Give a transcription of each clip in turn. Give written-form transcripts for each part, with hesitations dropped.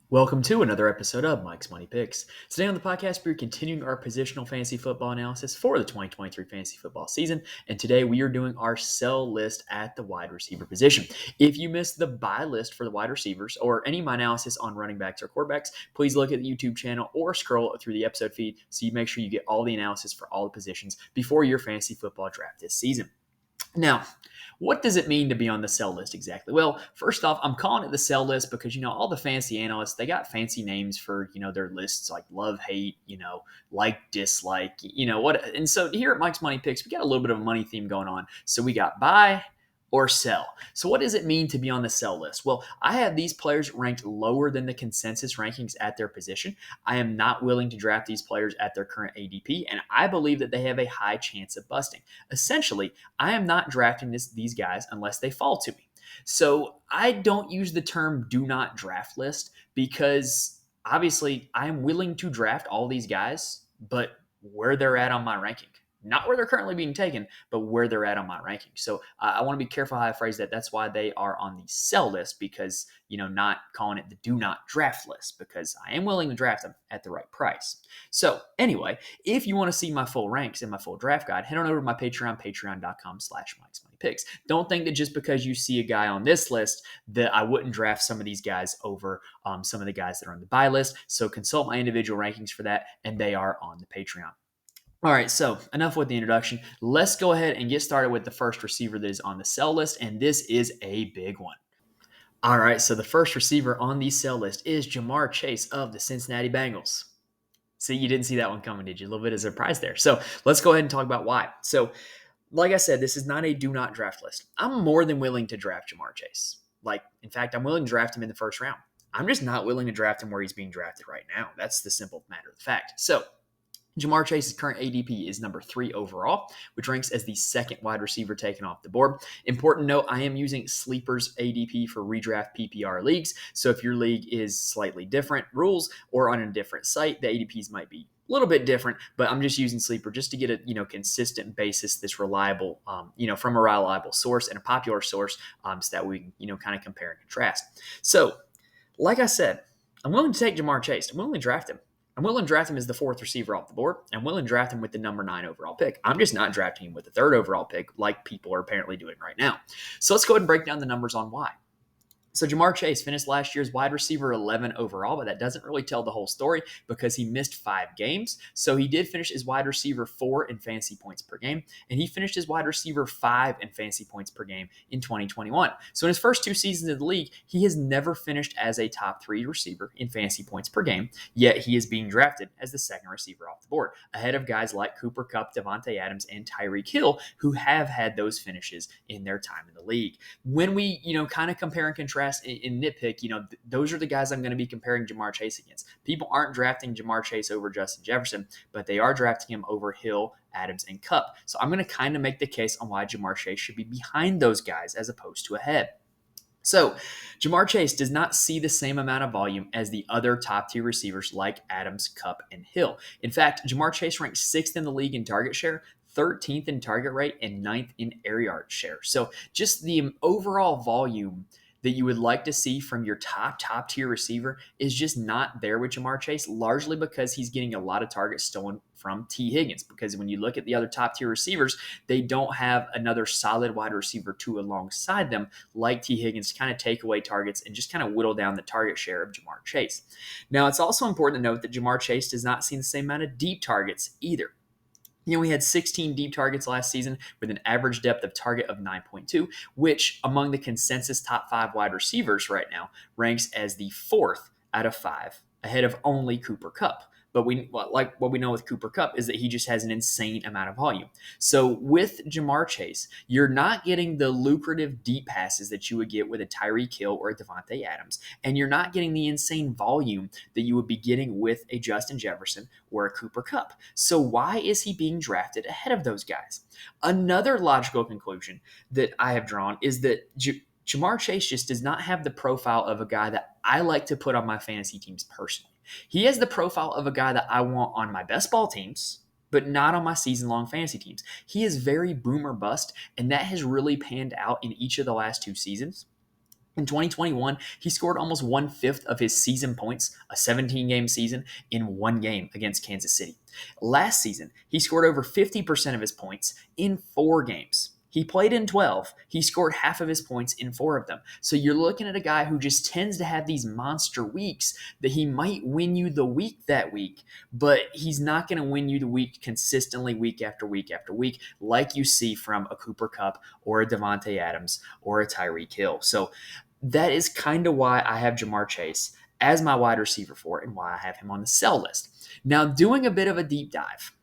Welcome to another episode of Mike's Money Picks. Today on the podcast, we're continuing our positional fantasy football analysis for the 2023 fantasy football season. And today we are doing our sell list at the wide receiver position. If you missed the buy list for the wide receivers or any of my analysis on running backs or quarterbacks, please look at the YouTube channel or scroll through the episode feed so you make sure you get all the analysis for all the positions before your fantasy football draft this season. Now, what does it mean to be on the sell list exactly? Well, first off, I'm calling it the sell list because, all the fancy analysts, they got fancy names for, their lists like love, hate, like, dislike, what. And so here at Mike's Money Picks, we got a little bit of a money theme going on. So we got buy or sell. So what does it mean to be on the sell list? Well, I have these players ranked lower than the consensus rankings at their position. I am not willing to draft these players at their current ADP, and I believe that they have a high chance of busting. Essentially, I am not drafting these guys unless they fall to me. So I don't use the term do not draft list because obviously I'm willing to draft all these guys, but where they're at on my ranking. Not where they're currently being taken, but where they're at on my ranking. So I want to be careful how I phrase that. That's why they are on the sell list because, not calling it the do not draft list because I am willing to draft them at the right price. So anyway, if you want to see my full ranks and my full draft guide, head on over to my Patreon, patreon.com/MikesMoneyPicks. Don't think that just because you see a guy on this list that I wouldn't draft some of these guys over some of the guys that are on the buy list. So consult my individual rankings for that, and they are on the Patreon. All right, so enough with the introduction. Let's go ahead and get started with the first receiver that is on the sell list, and this is a big one. All right, so the first receiver on the sell list is Ja'Marr Chase of the Cincinnati Bengals. See, you didn't see that one coming, did you? A little bit of surprise there. So let's go ahead and talk about why. So, like I said, this is not a do not draft list. I'm more than willing to draft Ja'Marr Chase. In fact, I'm willing to draft him in the first round. I'm just not willing to draft him where he's being drafted right now. That's the simple matter of the fact. So, Ja'Marr Chase's current ADP is number 3 overall, which ranks as the second wide receiver taken off the board. Important note, I am using Sleeper's ADP for redraft PPR leagues. So if your league is slightly different rules or on a different site, the ADPs might be a little bit different, but I'm just using Sleeper just to get a consistent basis that's reliable, from a reliable source and a popular source, so that we can kind of compare and contrast. So, like I said, I'm willing to take Ja'Marr Chase. I'm willing to draft him. I'm willing to draft him as the 4th receiver off the board. I'm willing to draft him with the number 9 overall pick. I'm just not drafting him with the 3rd overall pick like people are apparently doing right now. So let's go ahead and break down the numbers on why. So Ja'Marr Chase finished last year's wide receiver 11 overall, but that doesn't really tell the whole story because he missed 5 games. So he did finish as wide receiver 4 in fantasy points per game, and he finished as wide receiver 5 in fantasy points per game in 2021. So in his first 2 seasons in the league, he has never finished as a top 3 receiver in fantasy points per game, yet he is being drafted as the 2nd receiver off the board, ahead of guys like Cooper Kupp, Devontae Adams, and Tyreek Hill, who have had those finishes in their time in the league. When we, kind of compare and contrast in nitpick, those are the guys I'm going to be comparing Ja'Marr Chase against. People aren't drafting Ja'Marr Chase over Justin Jefferson, but they are drafting him over Hill, Adams, and Kupp. So I'm going to kind of make the case on why Ja'Marr Chase should be behind those guys as opposed to ahead. So, Ja'Marr Chase does not see the same amount of volume as the other top-tier receivers like Adams, Kupp, and Hill. In fact, Ja'Marr Chase ranks 6th in the league in target share, 13th in target rate, and 9th in air yard share. So, just the overall volume that you would like to see from your top tier receiver is just not there with Ja'Marr Chase, largely because he's getting a lot of targets stolen from T. Higgins. Because when you look at the other top tier receivers, they don't have another solid wide receiver 2 alongside them like T. Higgins to kind of take away targets and just kind of whittle down the target share of Ja'Marr Chase. Now, it's also important to note that Ja'Marr Chase does not see the same amount of deep targets either. We had 16 deep targets last season with an average depth of target of 9.2, which among the consensus top 5 wide receivers right now ranks as the 4th out of 5, ahead of only Cooper Kupp. But what we know with Cooper Kupp is that he just has an insane amount of volume. So with Ja'Marr Chase, you're not getting the lucrative deep passes that you would get with a Tyreek Hill or a Devontae Adams, and you're not getting the insane volume that you would be getting with a Justin Jefferson or a Cooper Kupp. So why is he being drafted ahead of those guys? Another logical conclusion that I have drawn is that Ja'Marr Chase just does not have the profile of a guy that I like to put on my fantasy teams personally. He has the profile of a guy that I want on my best ball teams, but not on my season-long fantasy teams. He is very boom or bust, and that has really panned out in each of the last 2 seasons. In 2021, he scored almost 1/5 of his season points, a 17-game season, in one game against Kansas City. Last season, he scored over 50% of his points in 4 games. He played in 12. He scored half of his points in 4 of them. So you're looking at a guy who just tends to have these monster weeks that he might win you the week that week, but he's not going to win you the week consistently week after week after week like you see from a Cooper Kupp or a Devontae Adams or a Tyreek Hill. So that is kind of why I have Jamar Chase as my wide receiver 4 and why I have him on the sell list. Now, doing a bit of a deep dive,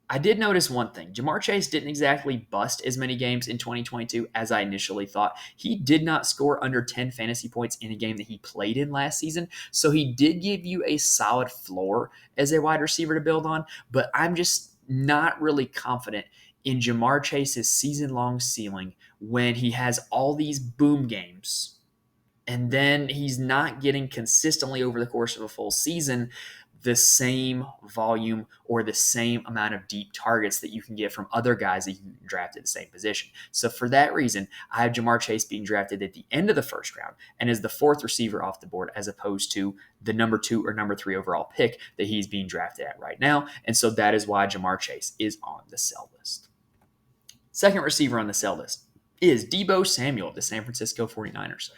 I did notice one thing. Jamar Chase didn't exactly bust as many games in 2022 as I initially thought. He did not score under 10 fantasy points in a game that he played in last season. So he did give you a solid floor as a wide receiver to build on, but I'm just not really confident in Jamar Chase's season-long ceiling when he has all these boom games and then he's not getting consistently over the course of a full season the same volume or the same amount of deep targets that you can get from other guys that you draft at the same position. So for that reason, I have Jamar Chase being drafted at the end of the first round and as the 4th receiver off the board as opposed to the number 2 or number 3 overall pick that he's being drafted at right now. And so that is why Jamar Chase is on the sell list. Second receiver on the sell list is Deebo Samuel of the San Francisco 49ers.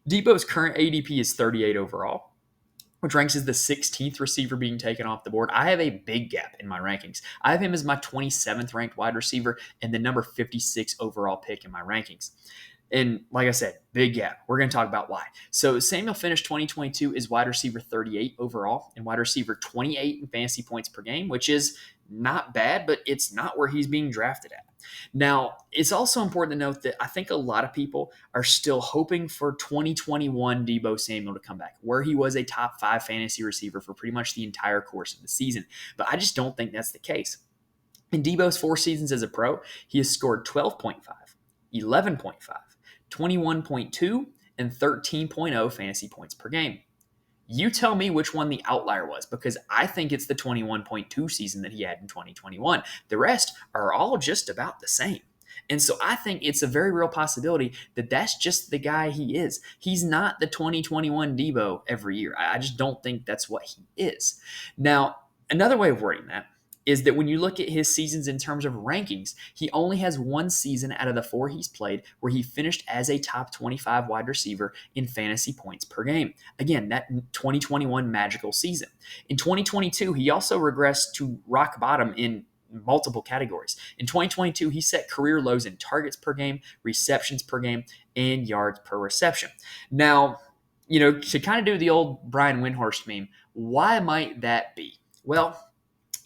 Deebo's current ADP is 38 overall, which ranks as the 16th receiver being taken off the board. I have a big gap in my rankings. I have him as my 27th ranked wide receiver and the number 56 overall pick in my rankings. And like I said, big gap. We're going to talk about why. So Samuel finished 2022 as wide receiver 38 overall and wide receiver 28 in fantasy points per game, which is not bad, but it's not where he's being drafted at. Now, it's also important to note that I think a lot of people are still hoping for 2021 Deebo Samuel to come back, where he was a top 5 fantasy receiver for pretty much the entire course of the season. But I just don't think that's the case. In Deebo's 4 seasons as a pro, he has scored 12.5, 11.5, 21.2, and 13.0 fantasy points per game. You tell me which one the outlier was, because I think it's the 21.2 season that he had in 2021. The rest are all just about the same. And so I think it's a very real possibility that that's just the guy he is. He's not the 2021 Deebo every year. I just don't think that's what he is. Now, another way of wording that is that when you look at his seasons in terms of rankings, he only has 1 season out of the 4 he's played where he finished as a top 25 wide receiver in fantasy points per game. Again, that 2021 magical season. In 2022, he also regressed to rock bottom in multiple categories. In 2022, he set career lows in targets per game, receptions per game, and yards per reception. Now, to kind of do the old Brian Windhorst meme, why might that be? Well,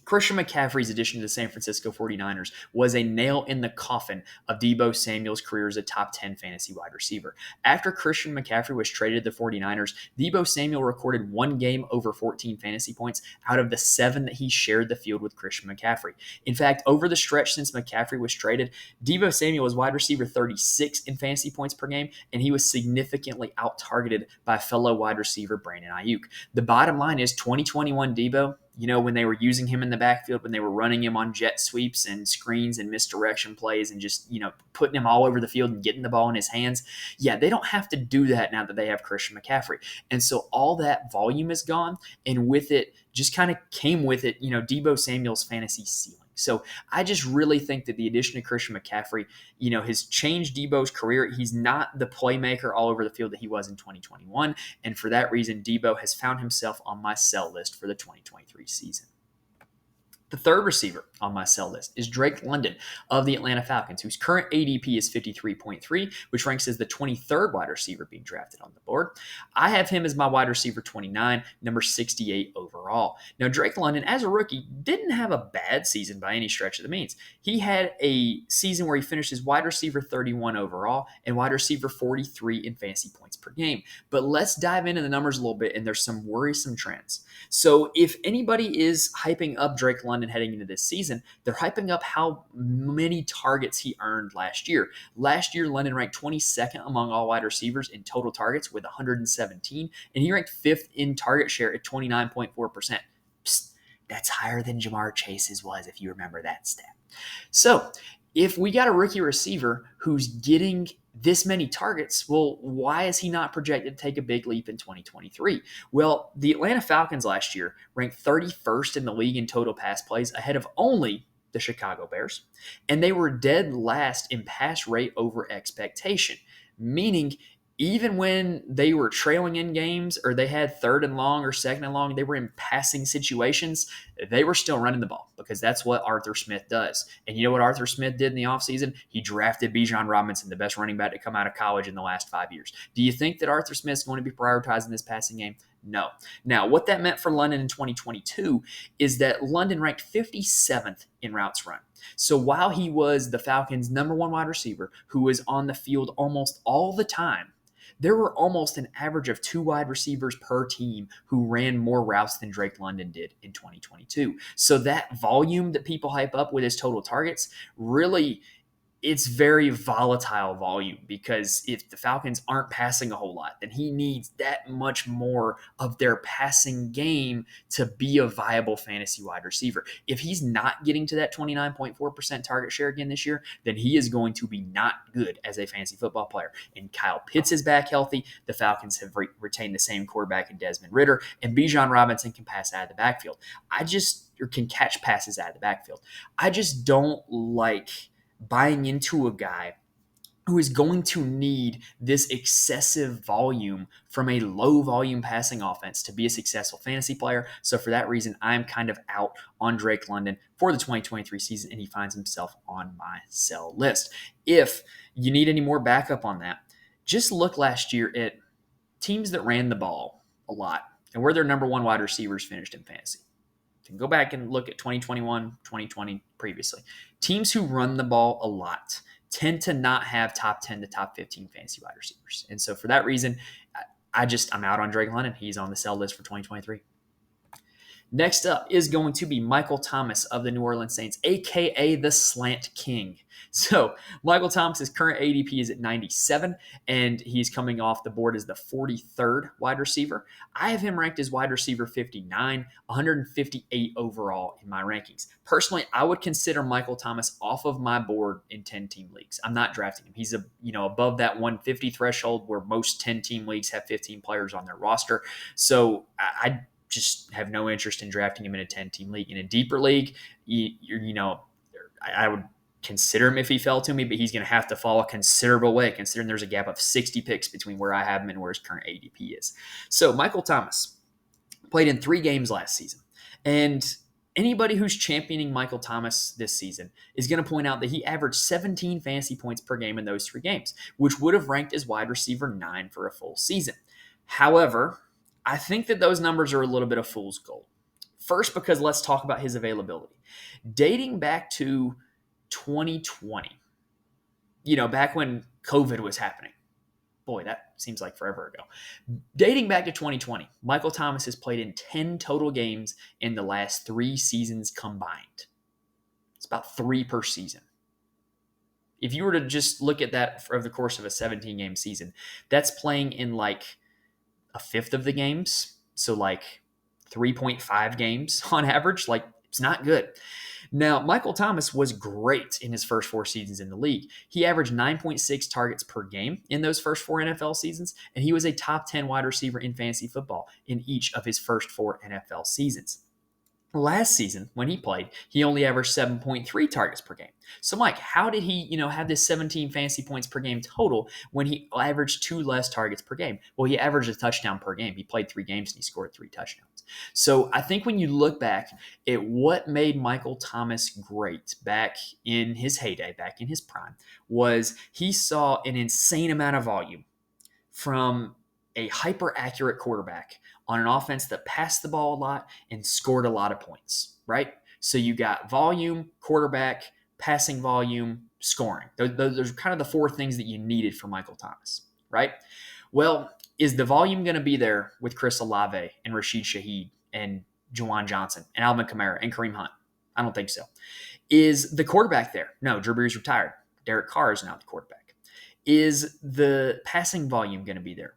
Christian McCaffrey's addition to the San Francisco 49ers was a nail in the coffin of Deebo Samuel's career as a top 10 fantasy wide receiver. After Christian McCaffrey was traded to the 49ers, Deebo Samuel recorded 1 game over 14 fantasy points out of the 7 that he shared the field with Christian McCaffrey. In fact, over the stretch since McCaffrey was traded, Deebo Samuel was wide receiver 36 in fantasy points per game, and he was significantly out-targeted by fellow wide receiver Brandon Ayuk. The bottom line is 2021 Deebo, when they were using him in the backfield, when they were running him on jet sweeps and screens and misdirection plays and just, putting him all over the field and getting the ball in his hands. Yeah, they don't have to do that now that they have Christian McCaffrey. And so all that volume is gone. And with it, just kind of came with it, Deebo Samuel's fantasy ceiling. So I just really think that the addition of Christian McCaffrey, has changed Deebo's career. He's not the playmaker all over the field that he was in 2021. And for that reason, Deebo has found himself on my sell list for the 2023 season. The third receiver on my sell list is Drake London of the Atlanta Falcons, whose current ADP is 53.3, which ranks as the 23rd wide receiver being drafted on the board. I have him as my wide receiver 29, number 68 overall. Now, Drake London, as a rookie, didn't have a bad season by any stretch of the means. He had a season where he finished as wide receiver 31 overall and wide receiver 43 in fantasy points per game. But let's dive into the numbers a little bit, and there's some worrisome trends. So if anybody is hyping up Drake London heading into this season, they're hyping up how many targets he earned last year. Last year, London ranked 22nd among all wide receivers in total targets with 117, and he ranked 5th in target share at 29.4%. Psst, that's higher than Jamar Chase's was, if you remember that stat. So if we got a rookie receiver who's getting this many targets, well, why is he not projected to take a big leap in 2023? Well, the Atlanta Falcons last year ranked 31st in the league in total pass plays, ahead of only the Chicago Bears, and they were dead last in pass rate over expectation, meaning even when they were trailing in games or they had third and long or second and long, they were in passing situations, they were still running the ball because that's what Arthur Smith does. And you know what Arthur Smith did in the offseason? He drafted Bijan Robinson, the best running back to come out of college in the last 5 years. Do you think that Arthur Smith's going to be prioritizing this passing game? No. Now, what that meant for London in 2022 is that London ranked 57th in routes run. So while he was the Falcons' number one wide receiver who was on the field almost all the time, there were almost an average of 2 wide receivers per team who ran more routes than Drake London did in 2022. So that volume that people hype up with his total targets, really, it's very volatile volume, because if the Falcons aren't passing a whole lot, then he needs that much more of their passing game to be a viable fantasy wide receiver. If he's not getting to that 29.4% target share again this year, then he is going to be not good as a fantasy football player. And Kyle Pitts is back healthy. The Falcons have retained the same quarterback in Desmond Ridder, and Bijan Robinson can pass out of the backfield. Or can catch passes out of the backfield. I just don't like buying into a guy who is going to need this excessive volume from a low volume passing offense to be a successful fantasy player. So for that reason, I'm kind of out on Drake London for the 2023 season, and he finds himself on my sell list. If you need any more backup on that, just look last year at teams that ran the ball a lot and where their number one wide receivers finished in fantasy. You can go back and look at 2021, 2020 previously. Teams who run the ball a lot tend to not have top 10 to top 15 fantasy wide receivers. And so for that reason, I'm out on Drake London. He's on the sell list for 2023. Next up is going to be Michael Thomas of the New Orleans Saints, a.k.a. the Slant King. So Michael Thomas's current ADP is at 97, and he's coming off the board as the 43rd wide receiver. I have him ranked as wide receiver 59, 158 overall in my rankings. Personally, I would consider Michael Thomas off of my board in 10-team leagues. I'm not drafting him. He's above that 150 threshold where most 10-team leagues have 15 players on their roster. So I just have no interest in drafting him in a 10-team league. In a deeper league, I would consider him if he fell to me, but he's going to have to fall a considerable way, considering there's a gap of 60 picks between where I have him and where his current ADP is. So Michael Thomas played in 3 games last season. And anybody who's championing Michael Thomas this season is going to point out that he averaged 17 fantasy points per game in those 3 games, which would have ranked as wide receiver 9 for a full season. However, I think that those numbers are a little bit of fool's gold. First, because let's talk about his availability. Dating back to 2020, back when COVID was happening. Boy, that seems like forever ago. Dating back to 2020, Michael Thomas has played in 10 total games in the last 3 seasons combined. It's about 3 per season. If you were to just look at that over the course of a 17-game season, that's playing in like a fifth of the games. So like 3.5 games on average. Like, it's not good. Now, Michael Thomas was great in his first 4 seasons in the league. He averaged 9.6 targets per game in those first 4 NFL seasons, and he was a top 10 wide receiver in fantasy football in each of his first 4 NFL seasons. Last season, when he played, he only averaged 7.3 targets per game. So, Mike, how did he, have this 17 fantasy points per game total when he averaged 2 less targets per game? Well, he averaged a touchdown per game. He played 3 games and he scored 3 touchdowns. So, I think when you look back at what made Michael Thomas great back in his heyday, back in his prime, was he saw an insane amount of volume from a hyper-accurate quarterback on an offense that passed the ball a lot and scored a lot of points, right? So you got volume, quarterback, passing volume, scoring. Those are kind of the 4 things that you needed for Michael Thomas, right? Well, is the volume going to be there with Chris Olave and Rashid Shaheed and Juwan Johnson and Alvin Kamara and Kareem Hunt? I don't think so. Is the quarterback there? No, Drew Brees retired. Derek Carr is now the quarterback. Is the passing volume going to be there?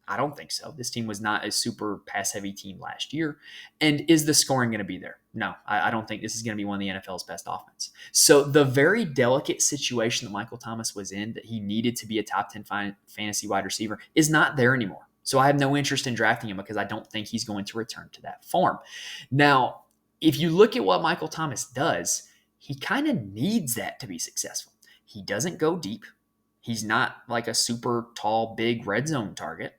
I don't think so. This team was not a super pass-heavy team last year. And is the scoring going to be there? No, I don't think this is going to be one of the NFL's best offense. So the very delicate situation that Michael Thomas was in, that he needed to be a top 10 fantasy wide receiver, is not there anymore. So I have no interest in drafting him because I don't think he's going to return to that form. Now, if you look at what Michael Thomas does, he kind of needs that to be successful. He doesn't go deep. He's not like a super tall, big red zone target.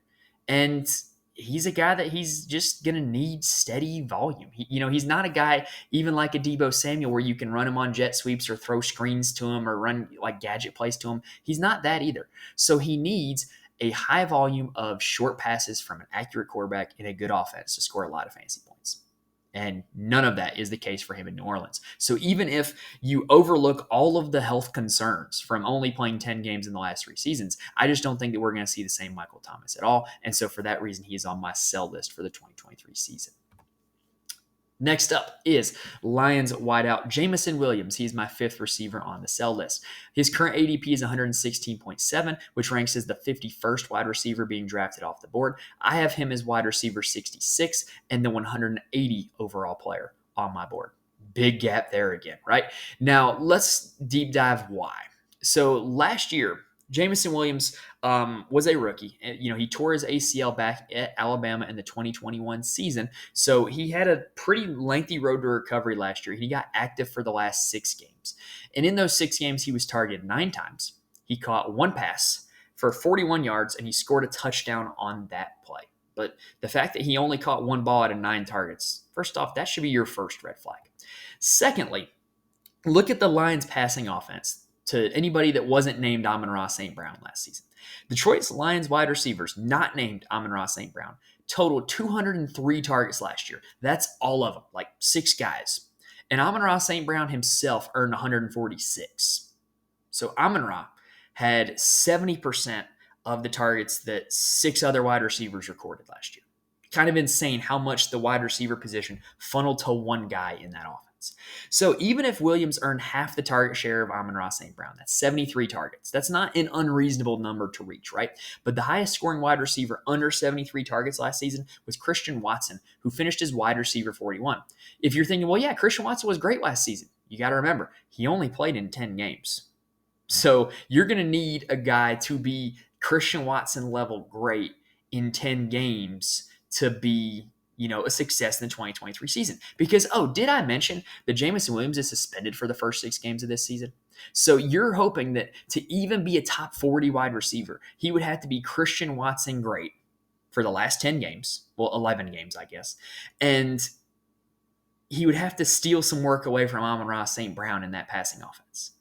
And he's a guy that he's just going to need steady volume. He's not a guy even like a Deebo Samuel where you can run him on jet sweeps or throw screens to him or run like gadget plays to him. He's not that either. So he needs a high volume of short passes from an accurate quarterback in a good offense to score a lot of fantasy points. And none of that is the case for him in New Orleans. So even if you overlook all of the health concerns from only playing 10 games in the last 3 seasons, I just don't think that we're going to see the same Michael Thomas at all. And so for that reason, he is on my sell list for the 2023 season. Next up is Lions wideout Jameson Williams. He's my 5th receiver on the sell list. His current ADP is 116.7, which ranks as the 51st wide receiver being drafted off the board. I have him as wide receiver 66 and the 180 overall player on my board. Big gap there again, right? Now, let's deep dive why. So last year, Jameson Williams was a rookie. He tore his ACL back at Alabama in the 2021 season. So he had a pretty lengthy road to recovery last year. He got active for the last 6 games. And in those 6 games, he was targeted 9 times. He caught 1 pass for 41 yards, and he scored a touchdown on that play. But the fact that he only caught 1 ball out of 9 targets, first off, that should be your first red flag. Secondly, look at the Lions' passing offense. To anybody that wasn't named Amon-Ra St. Brown last season. Detroit's Lions wide receivers, not named Amon-Ra St. Brown, totaled 203 targets last year. That's all of them, like 6 guys. And Amon-Ra St. Brown himself earned 146. So Amon-Ra had 70% of the targets that 6 other wide receivers recorded last year. Kind of insane how much the wide receiver position funneled to one guy in that offense. So even if Williams earned half the target share of Amon-Ra St. Brown, that's 73 targets. That's not an unreasonable number to reach, right? But the highest scoring wide receiver under 73 targets last season was Christian Watson, who finished as wide receiver 41. If you're thinking, well, yeah, Christian Watson was great last season, you got to remember, he only played in 10 games. So you're going to need a guy to be Christian Watson level great in 10 games to be a success in the 2023 season. Because, did I mention that Jameson Williams is suspended for the first 6 games of this season? So you're hoping that to even be a top 40 wide receiver, he would have to be Christian Watson great for the last 10 games. Well, 11 games, I guess. And he would have to steal some work away from Amon-Ra St. Brown in that passing offense.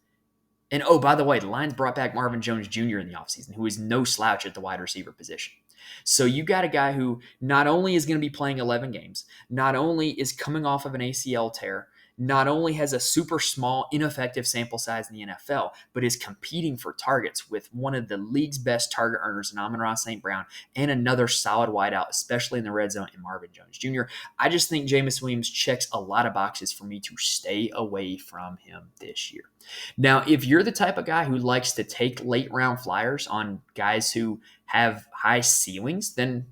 And, by the way, the Lions brought back Marvin Jones Jr. in the offseason, who is no slouch at the wide receiver position. So you got a guy who not only is going to be playing 11 games, not only is coming off of an ACL tear, not only has a super small, ineffective sample size in the NFL, but is competing for targets with one of the league's best target earners in Amon-Ra St. Brown and another solid wideout, especially in the red zone, in Marvin Jones Jr. I just think Jameson Williams checks a lot of boxes for me to stay away from him this year. Now, if you're the type of guy who likes to take late round flyers on guys who have high ceilings, then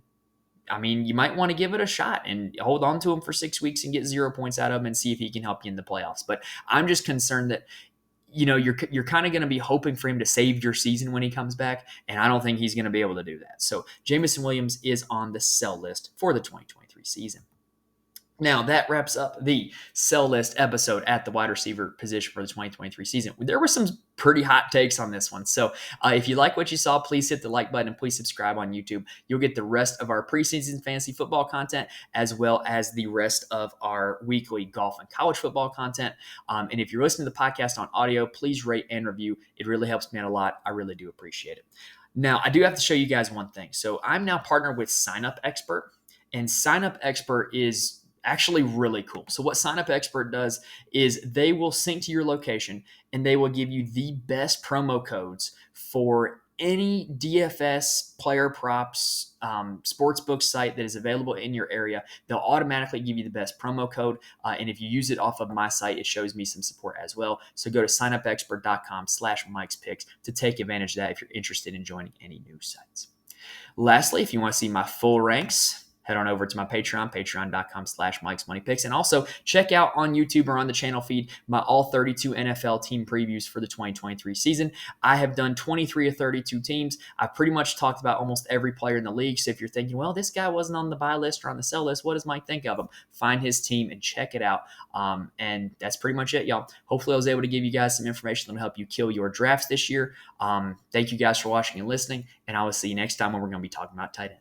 you might want to give it a shot and hold on to him for 6 weeks and get 0 points out of him and see if he can help you in the playoffs. But I'm just concerned that, you're kind of going to be hoping for him to save your season when he comes back, and I don't think he's going to be able to do that. So Jameson Williams is on the sell list for the 2023 season. Now, that wraps up the sell list episode at the wide receiver position for the 2023 season. There were some pretty hot takes on this one. So if you like what you saw, please hit the like button and please subscribe on YouTube. You'll get the rest of our preseason fantasy football content as well as the rest of our weekly golf and college football content. And if you're listening to the podcast on audio, please rate and review. It really helps me out a lot. I really do appreciate it. Now, I do have to show you guys one thing. So I'm now partnered with Sign Up Expert, and Sign Up Expert is actually really cool. So what Sign Up Expert does is they will sync to your location and they will give you the best promo codes for any DFS, player props, sportsbook site that is available in your area. They'll automatically give you the best promo code. And if you use it off of my site, it shows me some support as well. So go to signupexpert.com/MikesPicks to take advantage of that if you're interested in joining any new sites. Lastly, if you want to see my full ranks, head on over to my Patreon, patreon.com/Mike'sMoneyPicks. And also check out on YouTube or on the channel feed my all 32 NFL team previews for the 2023 season. I have done 23 of 32 teams. I pretty much talked about almost every player in the league. So if you're thinking, well, this guy wasn't on the buy list or on the sell list, what does Mike think of him? Find his team and check it out. And that's pretty much it, y'all. Hopefully I was able to give you guys some information that will help you kill your drafts this year. Thank you guys for watching and listening, and I will see you next time when we're going to be talking about tight end.